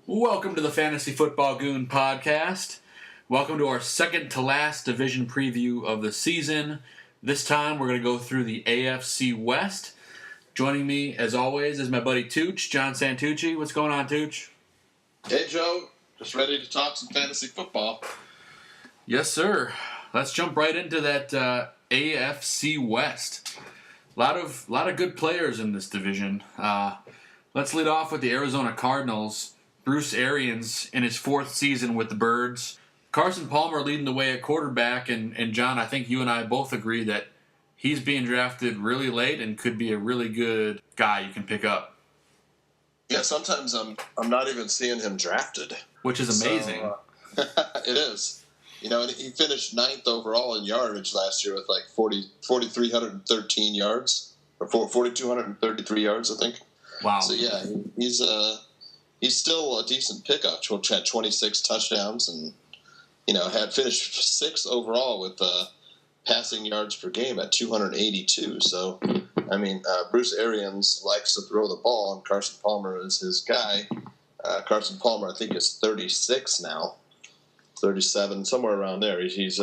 Welcome to the Fantasy Football Goon podcast. Welcome to our second to last division preview of the season. This time we're going to go through the AFC West. Joining me, as always, is my buddy Tooch, John Santucci. What's going on, Tooch? Hey, Joe. Just ready to talk some fantasy football. Yes, sir. Let's jump right into that AFC West. A lot of good players in this division. Let's lead off with the Arizona Cardinals. Bruce Arians in his fourth season with the Birds. Carson Palmer leading the way at quarterback, and John, I think you and I both agree that he's being drafted really late and could be a really good guy you can pick up. Yeah, sometimes I'm not even seeing him drafted. Which is amazing. So, it is. You know, and he finished 9th overall in yardage last year with like 4,313 yards, or 4,233 yards, I think. Wow. So, yeah, he's still a decent pickup. Which had 26 touchdowns and, had finished 6th overall with passing yards per game at 282. So, Bruce Arians likes to throw the ball, and Carson Palmer is his guy. Carson Palmer, I think, is 36 now, 37, somewhere around there. He's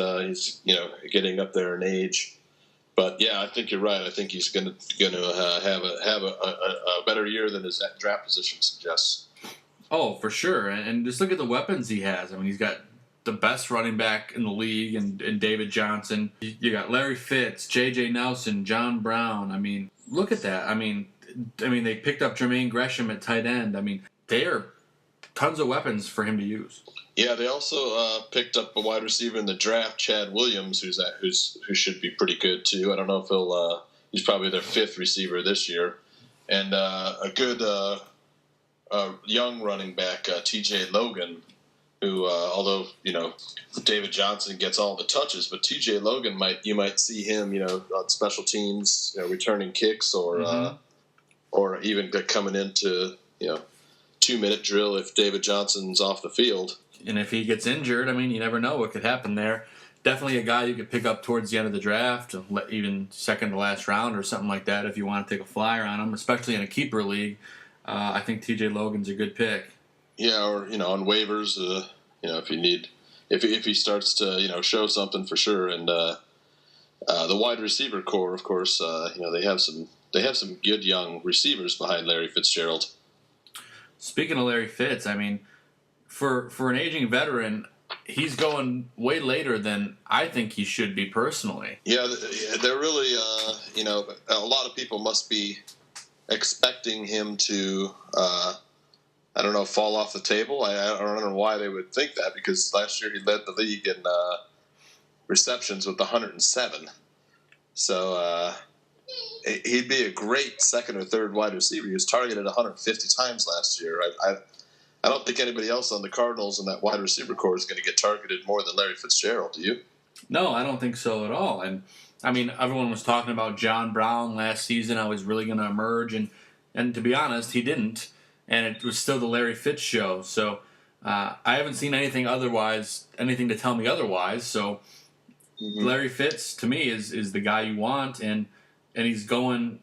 getting up there in age. But yeah, I think you're right. I think he's going to have a better year than his draft position suggests. Oh, for sure. And just look at the weapons he has. I mean, he's got the best running back in the league and David Johnson. You got Larry Fitz, J.J. Nelson, John Brown. I mean, look at that. I mean, they picked up Jermaine Gresham at tight end. I mean, they are tons of weapons for him to use. Yeah, they also picked up a wide receiver in the draft, Chad Williams, who should be pretty good too. I don't know if he's probably their 5th receiver this year, and a good young running back, T.J. Logan, who although David Johnson gets all the touches, but T.J. Logan you might see him on special teams, returning kicks or even coming into 2-minute drill if David Johnson's off the field. And if he gets injured, I mean, you never know what could happen there. Definitely a guy you could pick up towards the end of the draft, even second to last round or something like that if you want to take a flyer on him, especially in a keeper league. I think T.J. Logan's a good pick. Yeah, or on waivers, if he starts to show something for sure, and the wide receiver core, of course, they have some good young receivers behind Larry Fitzgerald. Speaking of Larry Fitz, I mean, for an aging veteran, he's going way later than I think he should be personally. Yeah, they're really, a lot of people must be expecting him to, fall off the table. I don't know why they would think that, because last year he led the league in receptions with 107. So he'd be a great second or third wide receiver. He was targeted 150 times last year. I don't think anybody else on the Cardinals in that wide receiver core is going to get targeted more than Larry Fitzgerald. Do you? No, I don't think so at all. And I mean, everyone was talking about John Brown last season. I was really going to emerge, and to be honest, he didn't. And it was still the Larry Fitz show. So I haven't seen anything to tell me otherwise. So Larry Fitz, to me, is the guy you want, and he's going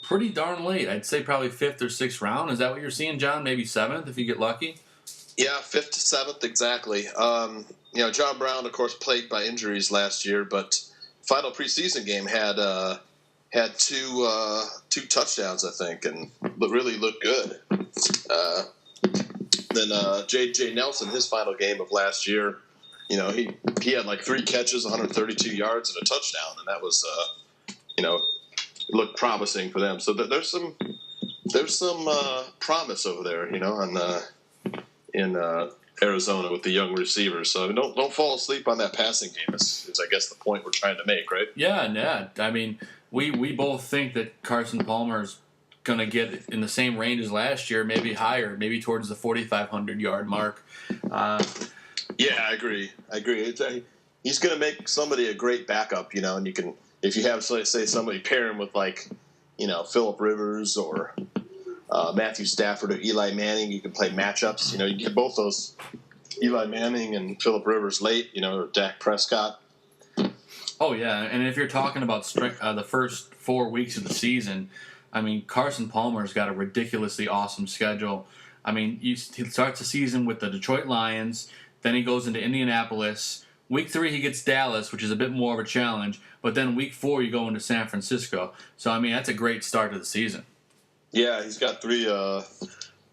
pretty darn late. I'd say probably 5th or 6th round. Is that what you're seeing, John? Maybe 7th if you get lucky? Yeah, 5th to 7th, exactly. John Brown, of course, plagued by injuries last year, but final preseason game had two touchdowns, I think, and really looked good. Then J.J. Nelson, his final game of last year, he had like 3 catches, 132 yards, and a touchdown, and that was, looked promising for them. So there's some promise over there, in Arizona with the young receivers. So don't fall asleep on that passing game. Is I guess the point we're trying to make, right? Yeah. I mean, we both think that Carson Palmer's going to get in the same range as last year, maybe higher, maybe towards the 4,500 yard mark. Yeah, I agree. He's going to make somebody a great backup, and you can, if you have, say, somebody pair him with Phillip Rivers or Matthew Stafford or Eli Manning, you can play matchups. You get both those, Eli Manning and Phillip Rivers late, or Dak Prescott. Oh, yeah, and if you're talking about the first 4 weeks of the season, I mean, Carson Palmer's got a ridiculously awesome schedule. I mean, he starts the season with the Detroit Lions, then he goes into Indianapolis. Week 3, he gets Dallas, which is a bit more of a challenge. But then week 4, you go into San Francisco. So, I mean, that's a great start to the season. Yeah, he's got three out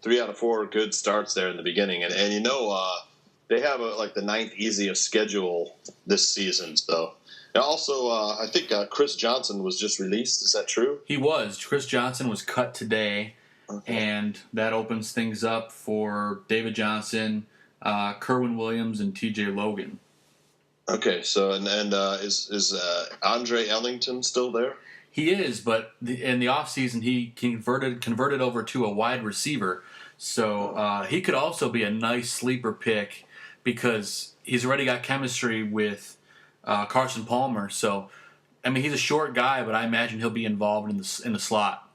of 4 good starts there in the beginning. And they have the 9th easiest schedule this season. So, and also, I think Chris Johnson was just released. Is that true? He was. Chris Johnson was cut today. Okay. And that opens things up for David Johnson, Kerwin Williams, and T.J. Logan. Okay, so and is Andre Ellington still there? He is, but in the offseason he converted over to a wide receiver. So he could also be a nice sleeper pick because he's already got chemistry with Carson Palmer. So, I mean, he's a short guy, but I imagine he'll be involved in the slot.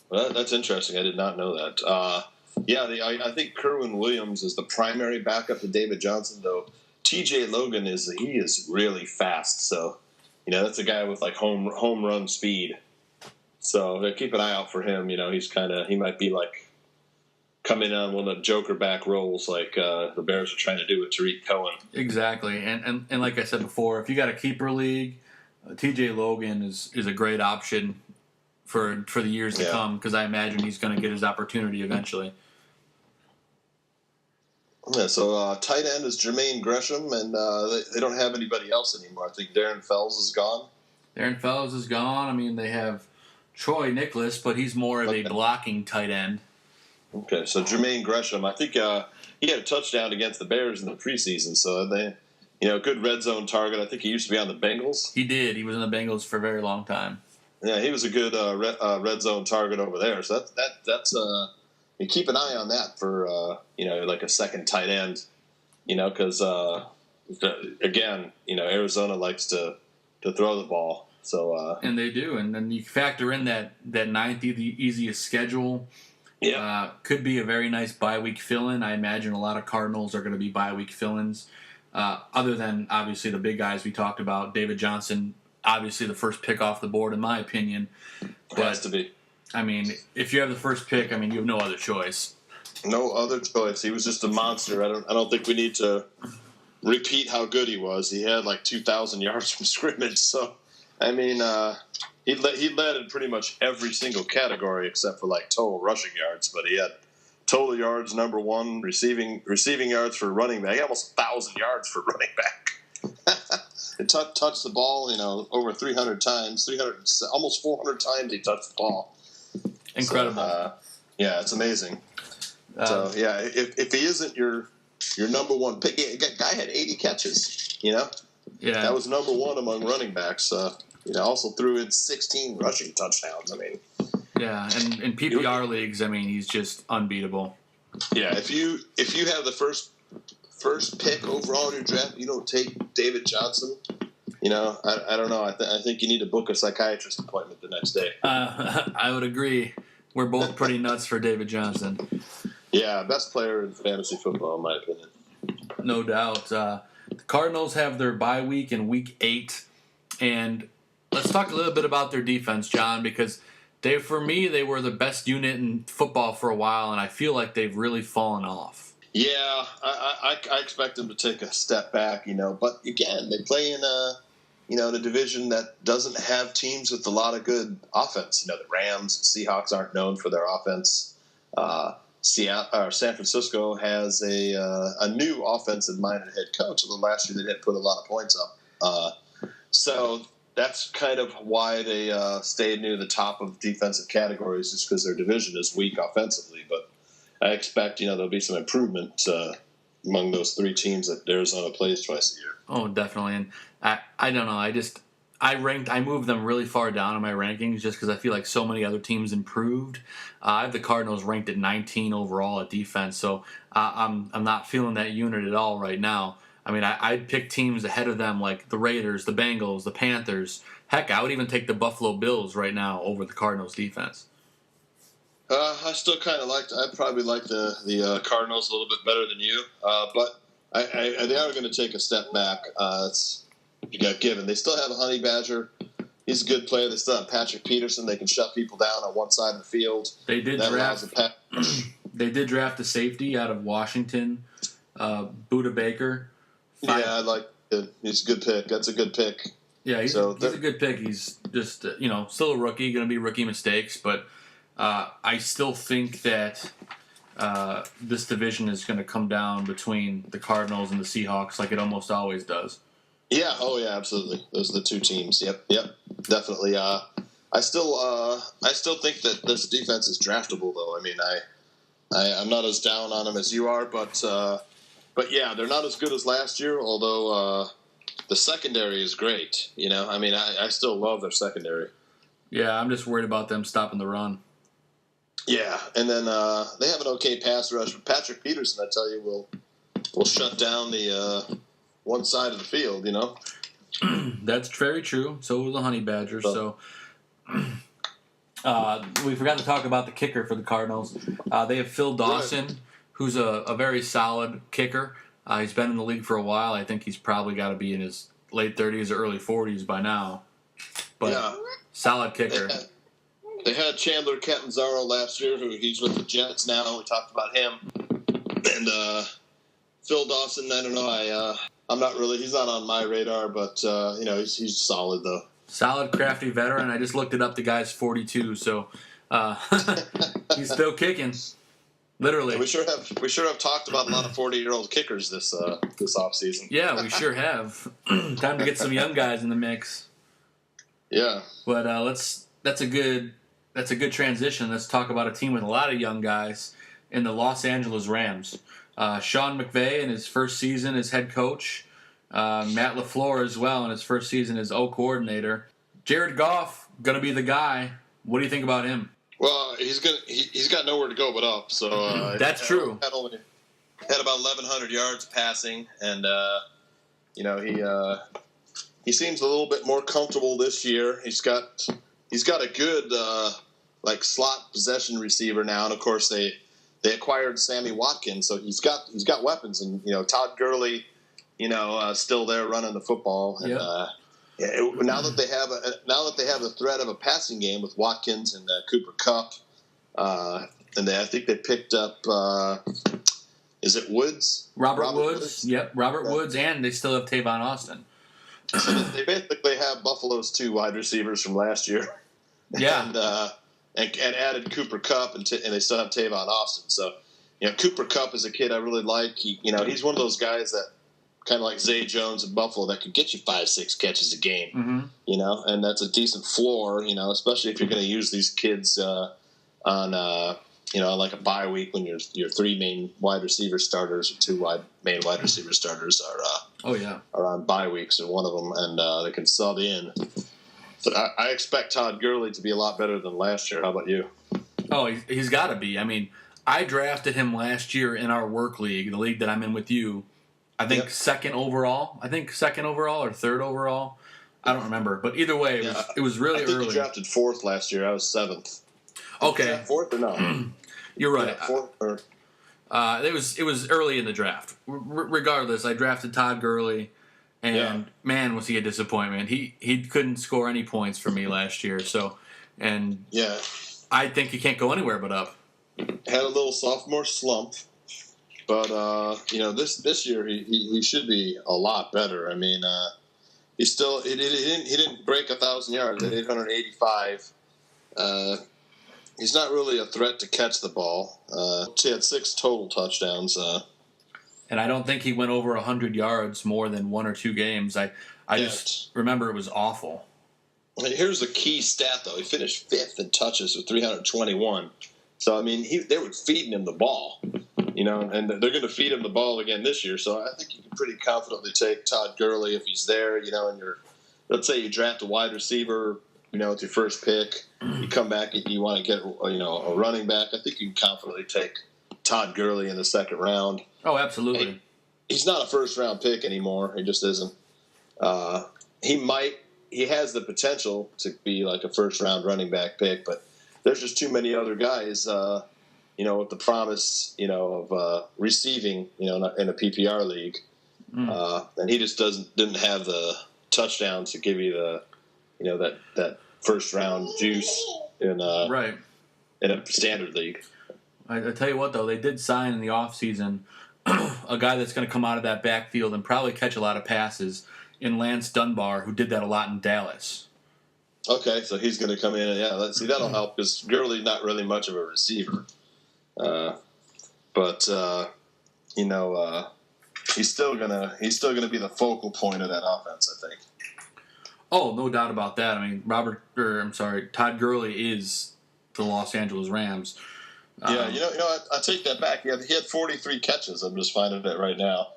Well, that's interesting. I did not know that. I think Kerwin Williams is the primary backup to David Johnson, though. T.J. Logan is really fast, so that's a guy with home run speed. So keep an eye out for him. He might be coming on one of the joker back roles like the Bears are trying to do with Tariq Cohen. Exactly, and like I said before, if you got a keeper league, T.J. Logan is a great option for the years to come because I imagine he's going to get his opportunity eventually. Yeah, so tight end is Jermaine Gresham, and they don't have anybody else anymore. I think Darren Fells is gone. Darren Fells is gone. I mean, they have Troy Nicholas, but he's more of a blocking tight end. Okay, so Jermaine Gresham, I think he had a touchdown against the Bears in the preseason, so they, good red zone target. I think he used to be on the Bengals. He did. He was in the Bengals for a very long time. Yeah, he was a good red zone target over there. So that's you keep an eye on that for a second tight end, because again, Arizona likes to throw the ball. So and they do, and then you factor in that 9th easiest schedule. Yeah, could be a very nice bye week fill-in. I imagine a lot of Cardinals are going to be bye week fill-ins. Other than obviously the big guys we talked about, David Johnson, obviously the first pick off the board in my opinion. But, has to be. I mean, if you have the first pick, I mean, you have no other choice. No other choice. He was just a monster. I don't think we need to repeat how good he was. He had 2,000 yards from scrimmage. So, I mean, he led in pretty much every single category except for total rushing yards. But he had total yards number 1, receiving yards for running back. He had almost 1,000 yards for running back. It touched the ball, over 300 times, almost 400 times he touched the ball. Incredible. So, it's amazing. If he isn't your number 1 pick, guy had 80 catches. Yeah, that was number 1 among running backs. Also threw in 16 rushing touchdowns. I mean, yeah, and in PPR leagues, I mean, he's just unbeatable. Yeah, if you have the first pick overall in your draft, you don't take David Johnson. I don't know. I think you need to book a psychiatrist appointment the next day. I would agree. We're both pretty nuts for David Johnson. Yeah, best player in fantasy football, in my opinion. No doubt. The Cardinals have their bye week in Week 8, and let's talk a little bit about their defense, John, because for me, they were the best unit in football for a while, and I feel like they've really fallen off. Yeah, I expect them to take a step back, but again, they play in the division that doesn't have teams with a lot of good offense. The Rams and Seahawks aren't known for their offense. San Francisco has a new offensive-minded head coach. Although last year they didn't put a lot of points up. So that's kind of why they stayed near the top of defensive categories, just because their division is weak offensively. But I expect there'll be some improvement among those 3 teams that Arizona plays twice a year. Oh, definitely. And I don't know. I moved them really far down in my rankings just because I feel like so many other teams improved. I have the Cardinals ranked at 19 overall at defense, so I'm not feeling that unit at all right now. I mean, I'd pick teams ahead of them like the Raiders, the Bengals, the Panthers. Heck, I would even take the Buffalo Bills right now over the Cardinals defense. I still kind of I'd probably like the Cardinals a little bit better than you, but they are going to take a step back. You got given. They still have a Honey Badger. He's a good player. They still have Patrick Peterson. They can shut people down on one side of the field. They did They did draft a safety out of Washington, Buda Baker. Yeah, I like it. He's a good pick. That's a good pick. Yeah, he's a good pick. He's just, still a rookie, going to be rookie mistakes, but I still think that this division is going to come down between the Cardinals and the Seahawks like it almost always does. Yeah, absolutely. Those are the two teams. Yep, definitely. I still think that this defense is draftable, though. I mean, I'm not as down on them as you are, but yeah, they're not as good as last year. Although the secondary is great. I mean, I still love their secondary. Yeah, I'm just worried about them stopping the run. Yeah, and then they have an okay pass rush. But Patrick Peterson, I tell you, will shut down the one side of the field. That's very true. So will the Honey Badgers. So we forgot to talk about the kicker for the Cardinals. They have Phil Dawson, who's a very solid kicker. He's been in the league for a while. I think he's probably got to be in his late 30s or early 40s by now. But solid kicker. They had Chandler Catanzaro last year, he's with the Jets now. We talked about him. And Phil Dawson, I don't know. I'm not really – he's not on my radar, but, he's solid, though. Solid, crafty veteran. I just looked it up. The guy's 42, so he's still kicking. Literally. Yeah, we sure have talked about a lot of 40-year-old kickers this offseason. Yeah, we sure have. Time to get some young guys in the mix. Yeah. But that's a good transition. Let's talk about a team with a lot of young guys in the Los Angeles Rams. Sean McVay in his first season as head coach. Matt LaFleur as well in his first season as O coordinator. Jared Goff gonna be the guy. What do you think about him? Well, he's got nowhere to go but up. So that's true. Had about 1,100 yards passing, and he seems a little bit more comfortable this year. He's got a good slot possession receiver now, and of course they acquired Sammy Watkins, so he's got weapons, and Todd Gurley, still there running the football, and now that they have a threat of a passing game with Watkins and Cooper Kupp, and I think they picked up is it Woods? Robert Woods. Yep, Robert Woods, and they still have Tavon Austin. So they basically have Buffalo's two wide receivers from last year. Yeah. And added Cooper Kupp, and they still have Tavon Austin. So, Cooper Kupp is a kid I really like. He's one of those guys that kind of like Zay Jones in Buffalo that could get you 5-6 catches a game. Mm-hmm. And that's a decent floor. Especially if you're going to use these kids on like a bye week when your three main wide receiver starters or two main wide receiver starters are on bye weeks, or one of them, and they can sub in. So I expect Todd Gurley to be a lot better than last year. How about you? Oh, he's got to be. I mean, I drafted him last year in our work league, the league that I'm in with you. I think second overall or third overall. I don't remember, but either way, it was really early. You drafted fourth last year. I was seventh. Okay, fourth or no? You're right. Yeah, fourth or... It was early in the draft. Regardless, I drafted Todd Gurley. And man, was he a disappointment. He couldn't score any points for me last year. So, I think he can't go anywhere but up. Had a little sophomore slump, but this year he should be a lot better. I mean, he didn't break 1,000 yards at 885. He's not really a threat to catch the ball. He had 6 total touchdowns. And I don't think he went over 100 yards more than 1 or 2 games. I just remember it was awful. And here's the key stat, though. He finished 5th in touches with 321. So, I mean, they were feeding him the ball, and they're going to feed him the ball again this year. So I think you can pretty confidently take Todd Gurley if he's there, and let's say you draft a wide receiver, with your first pick. You come back and you want to get, a running back. I think you can confidently take Todd Gurley in the second round. Oh, absolutely. He's not a first-round pick anymore. He just isn't. He has the potential to be like a first-round running back pick, but there's just too many other guys, with the promise, of receiving, in a PPR league. And he just didn't have the touchdowns to give you the, that first-round juice in a standard league. I tell you what, though, they did sign in the offseason a guy that's going to come out of that backfield and probably catch a lot of passes in Lance Dunbar, who did that a lot in Dallas. Okay, so he's going to come in, and let's see, that'll help because Gurley's not really much of a receiver, but he's still gonna be the focal point of that offense, I think. Oh, no doubt about that. I mean, Todd Gurley is the Los Angeles Rams. Yeah, I take that back. He had 43 catches. I'm just finding it right now.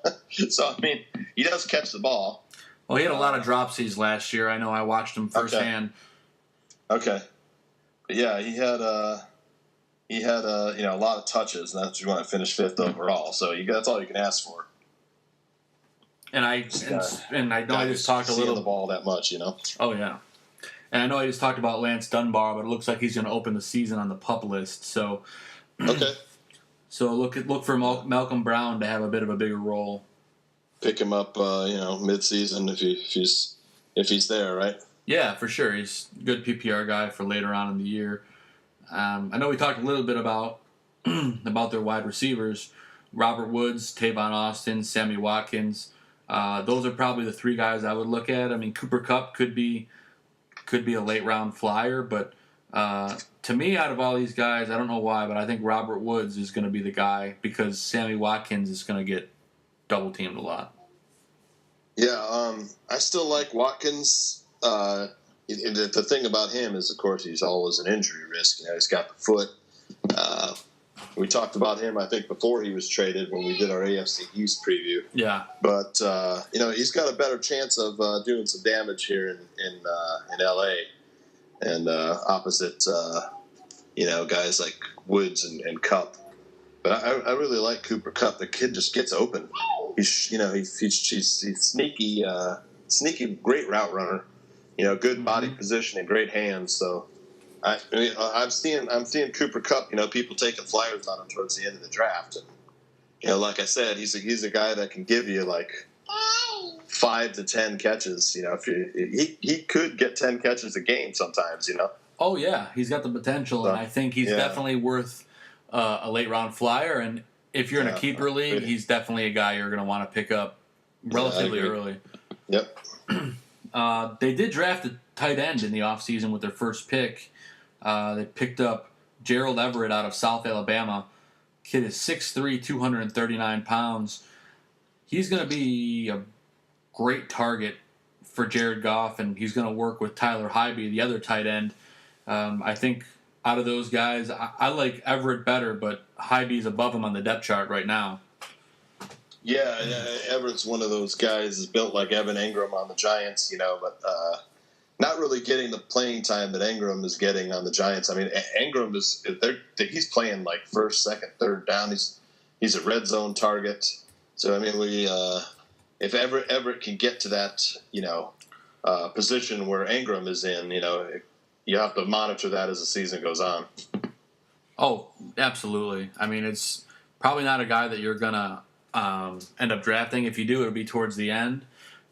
So I mean, he does catch the ball. Well, he had a lot of dropsies last year. I know. I watched him firsthand. Okay. But yeah, he had a lot of touches, and that's what you want to finish 5th overall. So that's all you can ask for. And I know I just talked a little the ball that much, Oh yeah. And I know I just talked about Lance Dunbar, but it looks like he's going to open the season on the PUP list. So okay. So look for Malcolm Brown to have a bit of a bigger role. Pick him up, mid-season if he's there, right? Yeah, for sure. He's a good PPR guy for later on in the year. I know we talked a little bit about their wide receivers: Robert Woods, Tavon Austin, Sammy Watkins. Those are probably the 3 guys I would look at. I mean, Cooper Kupp could be a late round flyer, but to me, out of all these guys, I don't know why, but I think Robert Woods is going to be the guy because Sammy Watkins is going to get double teamed a lot. Yeah, I still like Watkins. The thing about him is, of course, he's always an injury risk. He's got the foot. We talked about him, I think, before he was traded when we did our AFC East preview. Yeah. But he's got a better chance of doing some damage here in LA, and opposite guys like Woods and Kupp. But I really like Cooper Kupp. The kid just gets open. He's sneaky, great route runner. Good body position and great hands. So I'm seeing Cooper Kupp. People taking flyers on him towards the end of the draft. And, like I said, he's a guy that can give you like 5 to 10 catches. He could get 10 catches a game sometimes. Oh yeah, he's got the potential, and I think he's definitely worth a late round flyer. And if you're in a keeper league, he's definitely a guy you're going to want to pick up relatively early. Yep. They did draft a tight end in the offseason with their first pick. They picked up Gerald Everett out of South Alabama. Kid is 6'3", 239 pounds. He's going to be a great target for Jared Goff, and he's going to work with Tyler Higbee, the other tight end. I think out of those guys, I like Everett better, but Higbee's above him on the depth chart right now. Yeah, Everett's one of those guys is built like Evan Ingram on the Giants, but not really getting the playing time that Ingram is getting on the Giants. I mean, Ingram he's playing like first, second, third down. He's a red zone target. So I mean, if Everett can get to that, position where Ingram is in, you have to monitor that as the season goes on. Oh, absolutely. I mean, it's probably not a guy that you're gonna end up drafting. If you do, it'll be towards the end.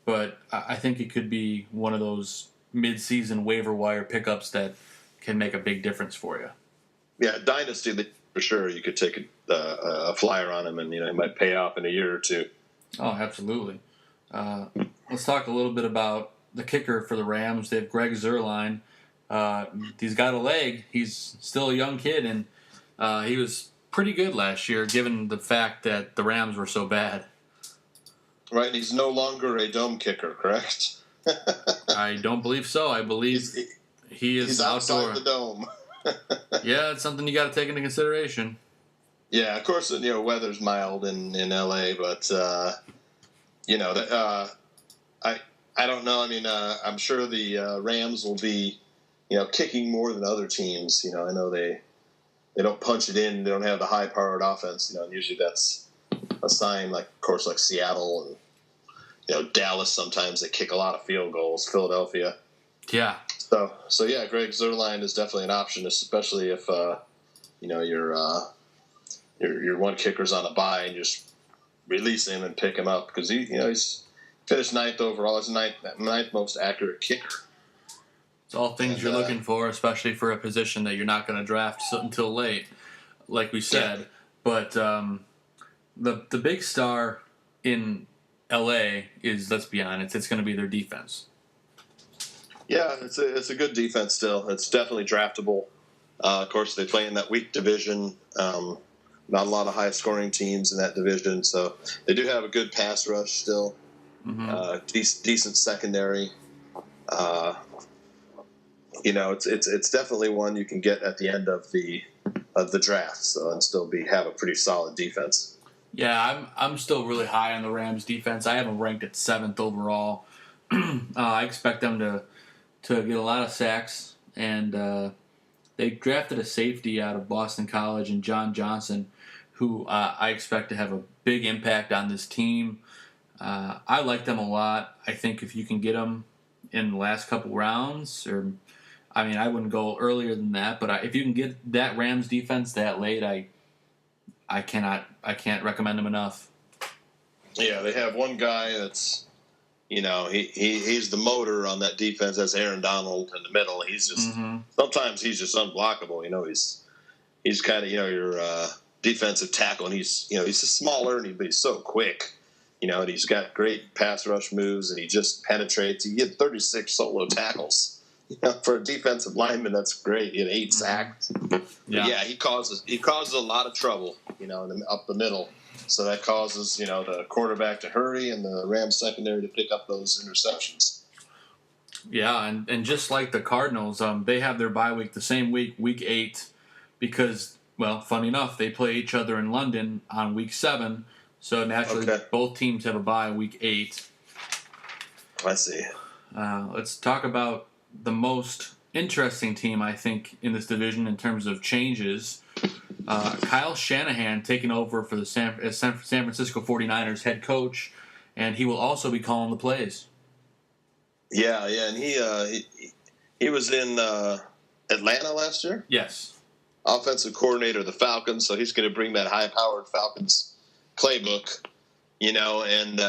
But I think it could be one of those mid-season waiver wire pickups that can make a big difference for you. Yeah, Dynasty, for sure. You could take a flyer on him, and it might pay off in a year or two. Oh, absolutely. Let's talk a little bit about the kicker for the Rams. They have Greg Zuerlein. He's got a leg. He's still a young kid, and he was pretty good last year, given the fact that the Rams were so bad. Right, and he's no longer a dome kicker, correct? I don't believe so. I believe he's outside outdoor. the dome. Yeah, it's something you got to take into consideration. Yeah, of course, weather's mild in LA, but I don't know. I mean, I'm sure the Rams will be kicking more than other teams. I know they don't punch it in. They don't have the high-powered offense. And usually that's a sign, like of course, like Seattle and Dallas. Sometimes they kick a lot of field goals. Philadelphia. Yeah. So yeah, Greg Zuerlein is definitely an option, especially if your one kicker's on a bye and just release him and pick him up because he's finished 9th overall. He's the ninth most accurate kicker. It's all things you're looking for, especially for a position that you're not going to draft until late. like we said. But the big star in L.A. is, let's be honest, it's going to be their defense. Yeah, it's a good defense still. It's definitely draftable. Of course, they play in that weak division. Not a lot of high-scoring teams in that division, so they do have a good pass rush still. Decent secondary. It's definitely one you can get at the end of the draft, so and still have a pretty solid defense. Yeah, I'm still really high on the Rams defense. I have them ranked at 7th overall. I expect them to get a lot of sacks, and they drafted a safety out of Boston College and John Johnson, who I expect to have a big impact on this team. I like them a lot. I think if you can get them in the last couple rounds, I wouldn't go earlier than that, but if you can get that Rams defense that late, I can't recommend them enough. Yeah, they have one guy that's, he's the motor on that defense. That's Aaron Donald in the middle. He's just sometimes he's just unblockable. He's kind of your defensive tackle, and he's just smaller, but he's so quick. And he's got great pass rush moves, and he just penetrates. He had 36 solo tackles. For a defensive lineman, that's great. He had 8 sacks. Yeah, he causes a lot of trouble, up the middle. So that causes, the quarterback to hurry and the Rams secondary to pick up those interceptions. Yeah, and just like the Cardinals, they have their bye week the same week, week 8, because, well, funny enough, they play each other in London on week 7. So naturally, both teams have a bye week 8. I see. Let's talk about the most interesting team, I think, in this division in terms of changes. Kyle Shanahan taking over for the San Francisco 49ers head coach, and he will also be calling the plays. Yeah, and he was in Atlanta last year? Yes. Offensive coordinator of the Falcons, so he's going to bring that high-powered Falcons playbook, and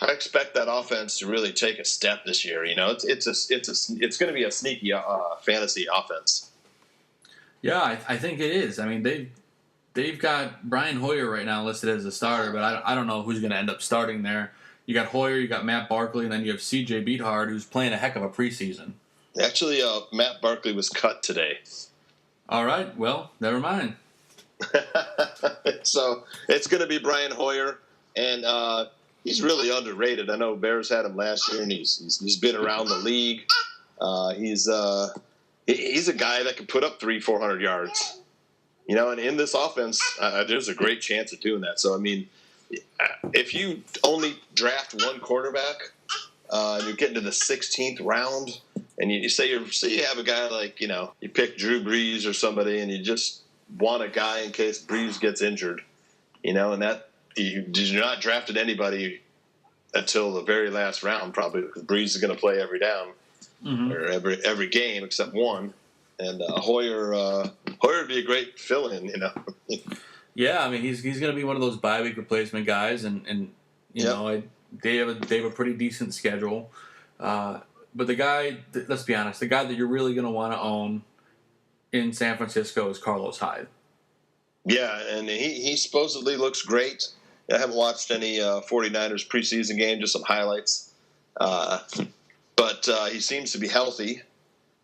I expect that offense to really take a step this year. It's going to be a sneaky fantasy offense. Yeah, I think it is. I mean, they've got Brian Hoyer right now listed as a starter, but I don't know who's going to end up starting there. You got Hoyer, you got Matt Barkley, and then you have C.J. Beathard, who's playing a heck of a preseason. Actually, Matt Barkley was cut today. All right, well, never mind. So it's going to be Brian Hoyer, and he's really underrated. I know Bears had him last year, and he's been around the league. He's a guy that can put up 300-400 yards. And in this offense, there's a great chance of doing that. So, I mean, if you only draft one quarterback, and you're getting to the 16th round, and you say you have a guy like, you pick Drew Brees or somebody, and you just want a guy in case Brees gets injured, and that you're not drafted anybody until the very last round, probably, because Brees is going to play every down or every game except one. And Hoyer would be a great fill-in, Yeah, I mean he's going to be one of those bye week replacement guys, and they have a pretty decent schedule. But the guy, let's be honest, the guy that you're really going to want to own in San Francisco is Carlos Hyde. Yeah, and he supposedly looks great. I haven't watched any 49ers preseason game, just some highlights. But he seems to be healthy,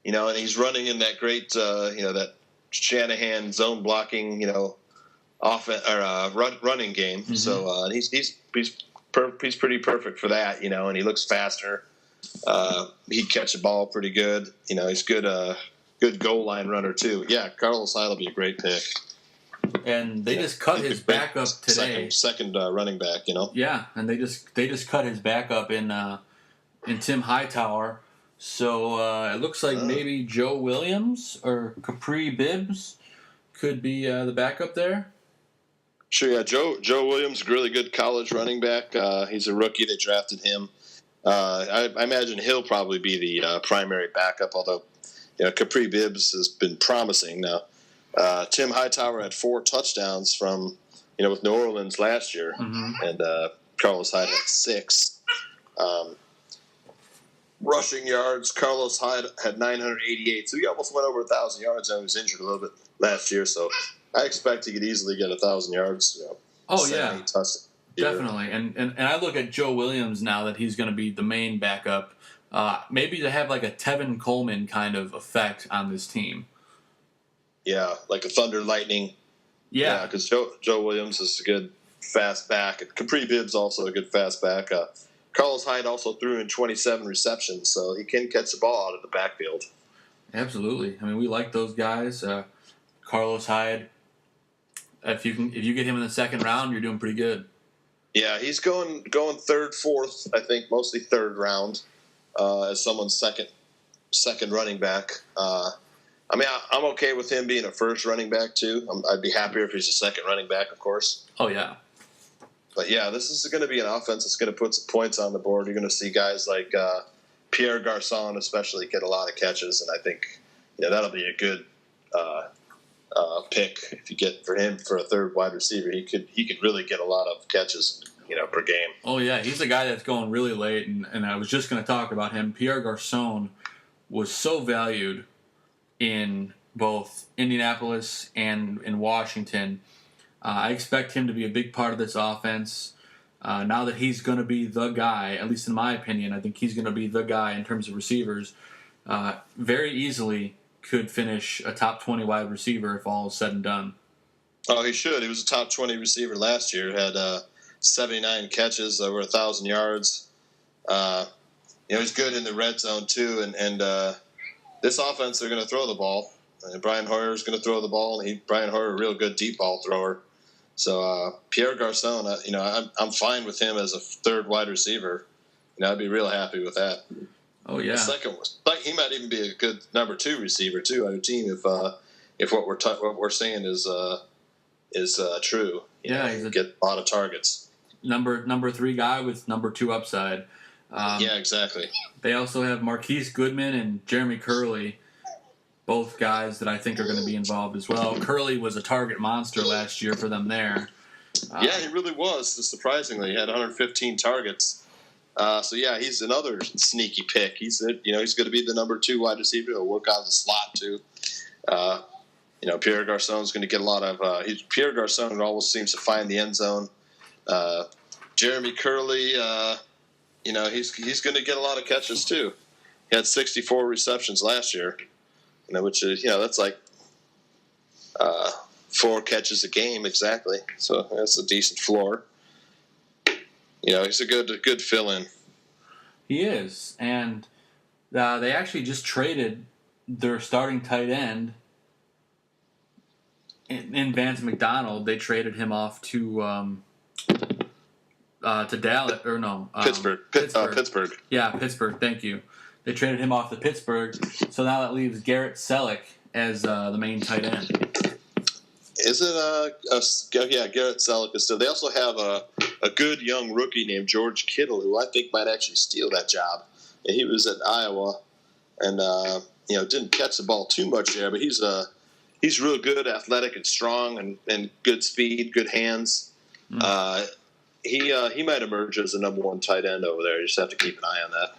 and he's running in that great, that Shanahan zone blocking, running game. Mm-hmm. So he's pretty perfect for that, and he looks faster. He'd catch the ball pretty good. He's good goal line runner too. Yeah, Carlos Hyde will be a great pick. And they just cut his backup today. Second running back, Yeah, and they just cut his backup in Tim Hightower. So it looks like maybe Joe Williams or Capri Bibbs could be the backup there. Sure, yeah. Joe Williams, really good college running back. He's a rookie. They drafted him. I imagine he'll probably be the primary backup, although Capri Bibbs has been promising. Now, Tim Hightower had 4 touchdowns from with New Orleans last year, and Carlos Hyde had 6. Rushing yards, Carlos Hyde had 988, so he almost went over 1,000 yards and was injured a little bit last year. So I expect he could easily get 1,000 yards. Oh, yeah. 8 touchdowns. Definitely. And I look at Joe Williams now that he's going to be the main backup. Maybe to have like a Tevin Coleman kind of effect on this team. Yeah, like a thunder lightning. Yeah, because Joe Williams is a good fast back. And Capri Bibb's also a good fast back. Carlos Hyde also threw in 27 receptions, so he can catch the ball out of the backfield. Absolutely. I mean, we like those guys. Carlos Hyde. If you get him in the second round, you're doing pretty good. Yeah, he's going third, fourth. I think mostly third round as someone's second running back. I mean, I'm okay with him being a first running back too. I'd be happier if he's a second running back, of course. Oh yeah. But yeah, this is going to be an offense that's going to put some points on the board. You're going to see guys like Pierre Garçon, especially, get a lot of catches, and I think that'll be a good pick if you get for him for a third wide receiver. He could really get a lot of catches, per game. Oh yeah, he's a guy that's going really late, and I was just going to talk about him. Pierre Garçon was so valued in both Indianapolis and in Washington. I expect him to be a big part of this offense. Now that he's going to be the guy, at least in my opinion, I think he's going to be the guy in terms of receivers. Very easily could finish a top 20 wide receiver if all is said and done. Oh, he should. He was a top 20 receiver last year. Had 79 catches, over 1,000 yards. He's good in the red zone too, and this offense, they're going to throw the ball. And Brian Hoyer is going to throw the ball. Brian Hoyer, a real good deep ball thrower. So Pierre Garçon, I'm fine with him as a third wide receiver. I'd be real happy with that. Oh yeah. The second, he might even be a good number 2 receiver too on your team if what we're saying is true. He's get a lot of targets. Number 3 guy with number 2 upside. Yeah, exactly. They also have Marquise Goodman and Jeremy Curley, both guys that I think are going to be involved as well. Curley was a target monster last year for them there. Yeah, he really was, surprisingly. He had 115 targets. He's another sneaky pick. He's going to be the number 2 wide receiver. He'll work out of the slot, too. Pierre Garçon's going to get a lot of Pierre Garçon always seems to find the end zone. Jeremy Curley, he's going to get a lot of catches, too. He had 64 receptions last year, which is, that's like 4 catches a game exactly. So that's a decent floor. He's a good fill-in. He is. And they actually just traded their starting tight end in Vance McDonald. They traded him off to Dallas, or no. Pittsburgh. Pittsburgh. Yeah, Pittsburgh. Thank you. They traded him off to Pittsburgh. So now that leaves Garrett Selleck as the main tight end. Is it Garrett Selleck is still. They also have a good young rookie named George Kittle, who I think might actually steal that job. And he was at Iowa, and didn't catch the ball too much there, but he's real good, athletic and strong, and good speed, good hands. He might emerge as the number 1 tight end over there. You just have to keep an eye on that.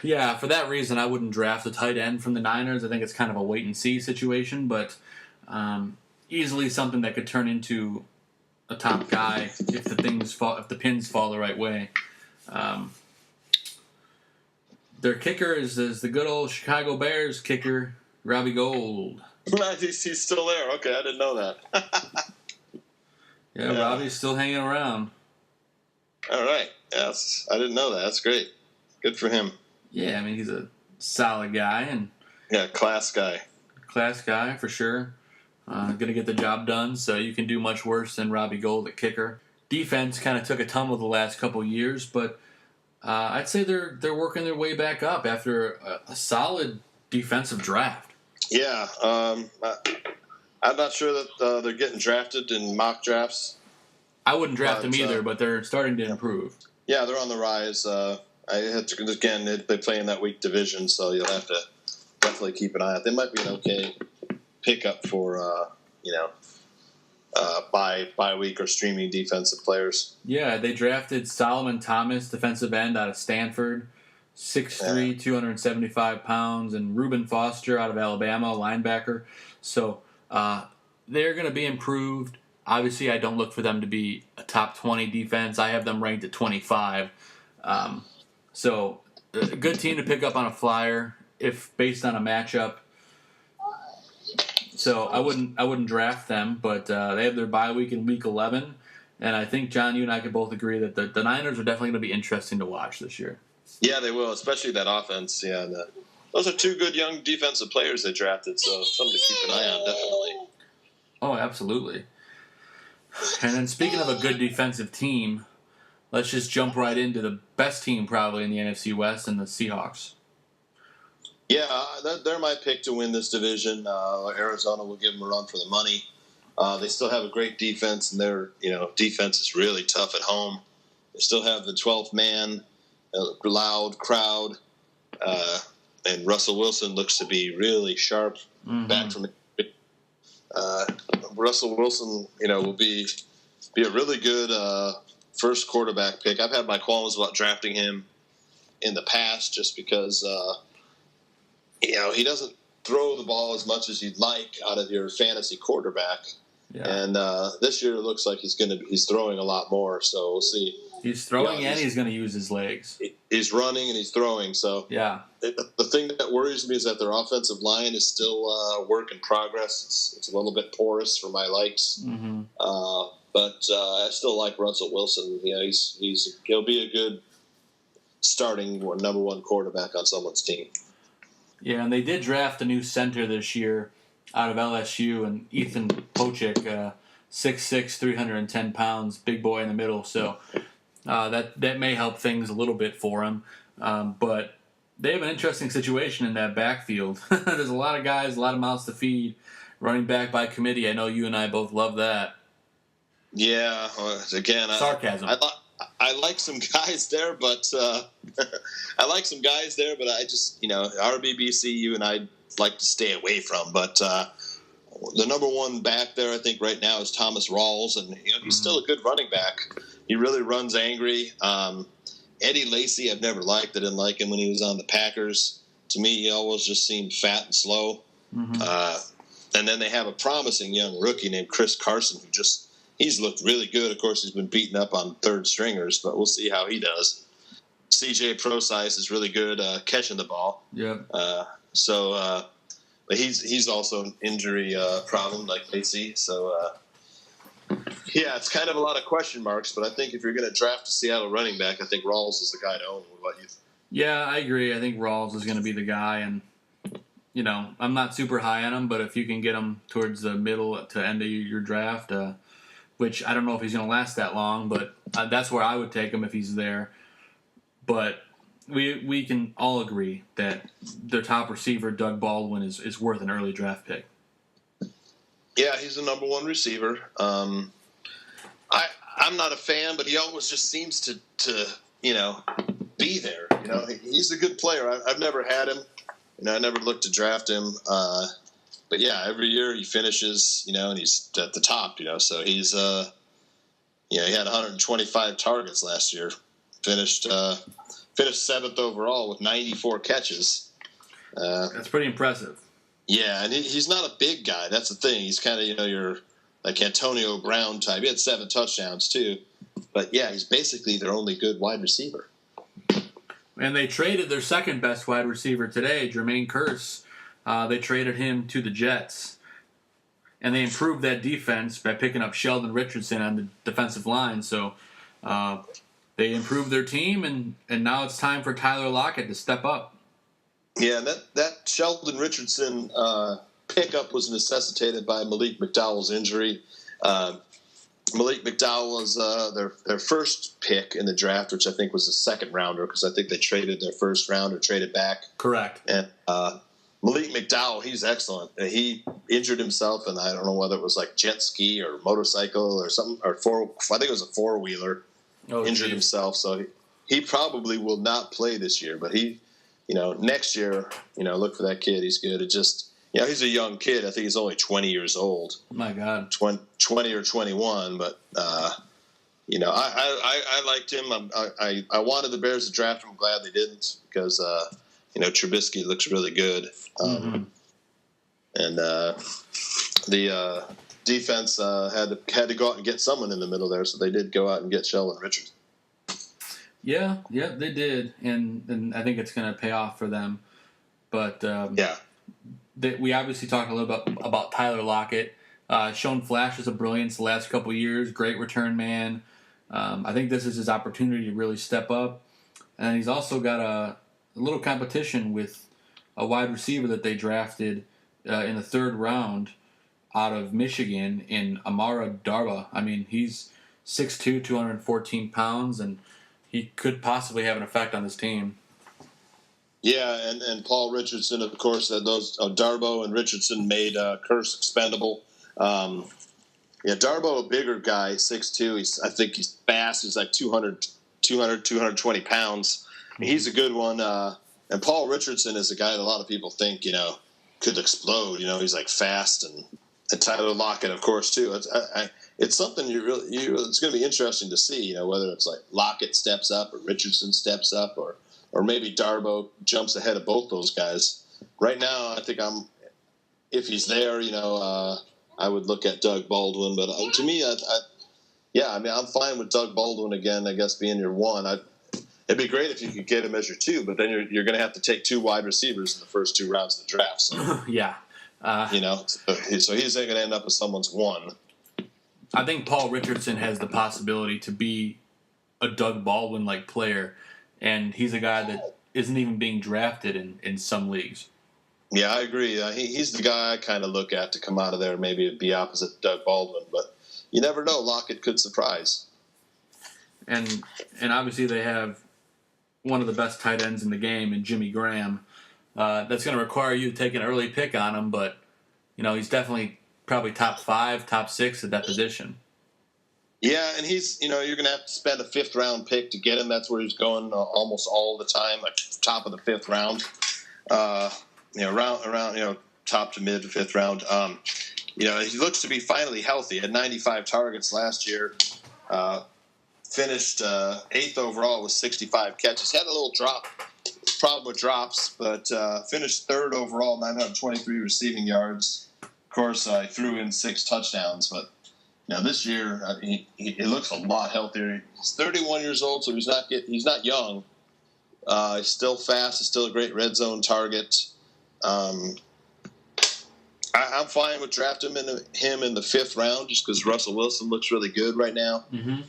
Yeah, for that reason, I wouldn't draft a tight end from the Niners. I think it's kind of a wait-and-see situation, but easily something that could turn into a top guy if the pins fall the right way. Their kicker is the good old Chicago Bears kicker, Robbie Gould. He's still there. Okay, I didn't know that. Yeah, Robbie's still hanging around. All right. Yes, I didn't know that. That's great. Good for him. Yeah, I mean, he's a solid guy. And class guy. Class guy, for sure. Going to get the job done, so you can do much worse than Robbie Gould at kicker. Defense kind of took a tumble the last couple years, but I'd say they're working their way back up after a solid defensive draft. Yeah. I'm not sure that they're getting drafted in mock drafts. I wouldn't draft them either, but they're starting to improve. Yeah, they're on the rise. They play in that weak division, so you'll have to definitely keep an eye out. They might be an okay pickup for bye week or streaming defensive players. Yeah, they drafted Solomon Thomas, defensive end out of Stanford, 6'3", 275 pounds, and Reuben Foster out of Alabama, linebacker. So they're going to be improved. Obviously, I don't look for them to be a top 20 defense. I have them ranked at 25. So a good team to pick up on a flyer if based on a matchup. So I wouldn't draft them, but they have their bye week in week 11, and I think John, you and I could both agree that the Niners are definitely going to be interesting to watch this year. Yeah, they will, especially that offense. Yeah, and, those are two good young defensive players they drafted, so something to keep an eye on, definitely. Oh, absolutely. And then speaking of a good defensive team, let's just jump right into the best team probably in the NFC West and the Seahawks. Yeah, they're my pick to win this division. Arizona will give them a run for the money. They still have a great defense, and their defense is really tough at home. They still have the 12th man, loud crowd, and Russell Wilson looks to be really sharp back from it. Russell Wilson, will be a really good first quarterback pick. I've had my qualms about drafting him in the past just because he doesn't throw the ball as much as you'd like out of your fantasy quarterback. Yeah. And this year it looks like he's throwing a lot more. So we'll see. He's throwing and he's going to use his legs. He's running and he's throwing. So yeah, the thing that worries me is that their offensive line is still a work in progress. It's a little bit porous for my likes. Mm-hmm. But I still like Russell Wilson. He'll be a good starting number one quarterback on someone's team. Yeah, and they did draft a new center this year out of LSU, and Ethan Pochik, 6'6", 310 pounds, big boy in the middle. So that may help things a little bit for him. But they have an interesting situation in that backfield. There's a lot of guys, a lot of mouths to feed, running back by committee. I know you and I both love that. Yeah, again, sarcasm. I like some guys there, but I just, RBBC, you and I like to stay away from. But the number one back there, I think, right now is Thomas Rawls, and he's still a good running back. He really runs angry. Eddie Lacy, I've never liked. I didn't like him when he was on the Packers. To me, he always just seemed fat and slow. Mm-hmm. And then they have a promising young rookie named Chris Carson, who he's looked really good. Of course, he's been beaten up on third stringers, but we'll see how he does. CJ Procise is really good catching the ball. Yeah. But he's also an injury problem like Lacey. So, it's kind of a lot of question marks. But I think if you're going to draft a Seattle running back, I think Rawls is the guy to own. What about you? Yeah, I agree. I think Rawls is going to be the guy, and I'm not super high on him, but if you can get him towards the middle to end of your draft. Which I don't know if he's going to last that long, but that's where I would take him if he's there. But we can all agree that their top receiver, Doug Baldwin, is worth an early draft pick. Yeah, he's the number one receiver. I'm not a fan, but he always just seems to be there. He's a good player. I've never had him. I never looked to draft him. But yeah, every year he finishes, and he's at the top, So he's, he had 125 targets last year. Finished seventh overall with 94 catches. That's pretty impressive. Yeah, and he's not a big guy. That's the thing. He's kind of, your like Antonio Brown type. He had 7 touchdowns too. But yeah, he's basically their only good wide receiver. And they traded their second best wide receiver today, Jermaine Kearse. They traded him to the Jets, and they improved that defense by picking up Sheldon Richardson on the defensive line. So they improved their team, and now it's time for Tyler Lockett to step up. Yeah, that Sheldon Richardson pickup was necessitated by Malik McDowell's injury. Malik McDowell was their first pick in the draft, which I think was a second rounder because I think they traded their first rounder, traded back. Correct. And Malik McDowell, he's excellent. He injured himself, and I don't know whether it was like jet ski or motorcycle or something, I think it was a four-wheeler. Injured himself, so he probably will not play this year. But he, next year, look for that kid. He's good. It just, he's a young kid. I think he's only 20 years old. My God, 20 or 21. But I liked him. I wanted the Bears to draft him. I'm glad they didn't because Trubisky looks really good. and the defense had to go out and get someone in the middle there, so they did go out and get Sheldon Richardson. Yeah, they did, and I think it's going to pay off for them. But we obviously talked a little bit about Tyler Lockett. Shown flashes of brilliance the last couple of years. Great return man. I think this is his opportunity to really step up. And he's also got a little competition with a wide receiver that they drafted in the 3rd round out of Michigan in Amara Darboh. I mean, he's 6'2", 214 pounds, and he could possibly have an effect on this team. Yeah, and Paul Richardson, of course, those Darboh and Richardson made Curse expendable. Darboh, a bigger guy, 6'2". I think he's fast. He's like 220 pounds. He's a good one. And Paul Richardson is a guy that a lot of people think, could explode. He's like fast, and Tyler Lockett, of course, too. It's something it's going to be interesting to see, whether it's like Lockett steps up or Richardson steps up or maybe Darboh jumps ahead of both those guys. Right now, I think if he's there, I would look at Doug Baldwin. But to me, I'm fine with Doug Baldwin again, I guess, being your one. It'd be great if you could get him as your 2, but then you're going to have to take 2 wide receivers in the first 2 rounds of the draft. So. Yeah. So he's going to end up with someone's 1. I think Paul Richardson has the possibility to be a Doug Baldwin-like player, and he's a guy that isn't even being drafted in some leagues. Yeah, I agree. He's the guy I kind of look at to come out of there, maybe be opposite Doug Baldwin, but you never know. Lockett could surprise. And obviously they have one of the best tight ends in the game in Jimmy Graham. That's going to require you to take an early pick on him, but he's definitely probably top 5, top 6 at that position. Yeah, and he's you're going to have to spend a 5th round pick to get him. That's where he's going almost all the time, like top of the 5th round. Around top to mid 5th round. He looks to be finally healthy. Had 95 targets last year. Finished 8th overall with 65 catches. Had a little problem with drops, but finished 3rd overall, 923 receiving yards. Of course, I threw in 6 touchdowns, but this year he looks a lot healthier. He's 31 years old, so he's not young. He's still fast. He's still a great red zone target. I'm fine with drafting him in the 5th round just because Russell Wilson looks really good right now. Mm-hmm.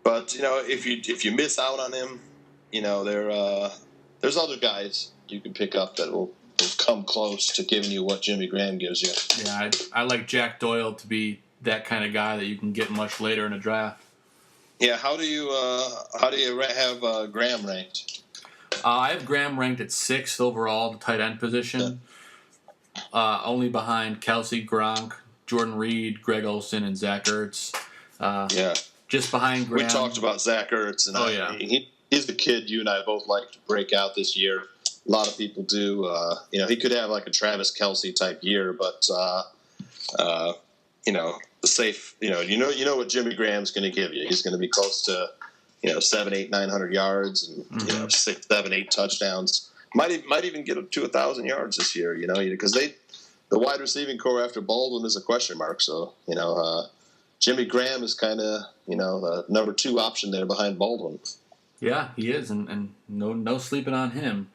But if you miss out on him, there's other guys you can pick up that will come close to giving you what Jimmy Graham gives you. Yeah, I like Jack Doyle to be that kind of guy that you can get much later in a draft. Yeah, how do you have Graham ranked? I have Graham ranked at 6th overall, the tight end position, only behind Kelsey, Gronk, Jordan Reed, Greg Olsen, and Zach Ertz. Just behind Graham. We talked about Zach Ertz, and he's the kid you and I both like to break out this year. A lot of people do. He could have like a Travis Kelce type year, but the safe. You know what Jimmy Graham's going to give you. He's going to be close to 700, 800, 900 yards and 6, 7, 8 touchdowns. Might even get up to 1,000 yards this year. Because the wide receiving core after Baldwin is a question mark. So Jimmy Graham is kind of the number 2 option there behind Baldwin. Yeah, he is, and no sleeping on him.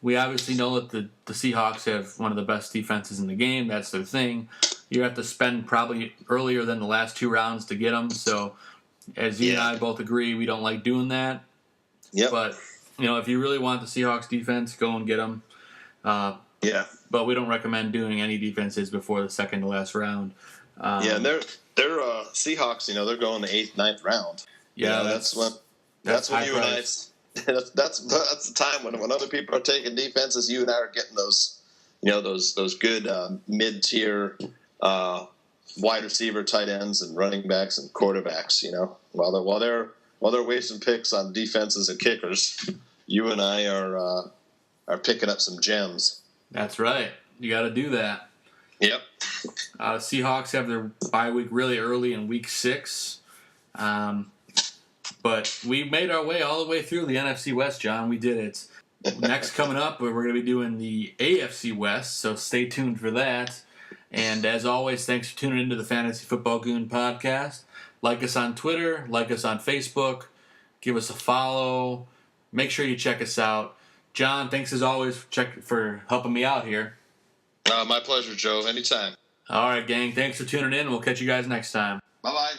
We obviously know that the Seahawks have one of the best defenses in the game. That's their thing. You have to spend probably earlier than the last 2 rounds to get them. So, as you and I both agree, we don't like doing that. Yep. But, if you really want the Seahawks defense, go and get them. But we don't recommend doing any defenses before the 2nd to last round. And they're Seahawks, they're going the 8th, 9th round. Yeah, that's when you and I. That's the time when other people are taking defenses. You and I are getting those, those good mid-tier wide receiver, tight ends, and running backs and quarterbacks. While they're wasting picks on defenses and kickers, you and I are picking up some gems. That's right. You got to do that. Yep. Seahawks have their bye week really early in week 6. But we made our way all the way through the NFC West, John. We did it. Next coming up, we're going to be doing the AFC West, so stay tuned for that. And as always, thanks for tuning into the Fantasy Football Goon podcast. Like us on Twitter, like us on Facebook, give us a follow. Make sure you check us out. John, thanks as always for helping me out here. My pleasure, Joe. Anytime. All right, gang. Thanks for tuning in. We'll catch you guys next time. Bye-bye.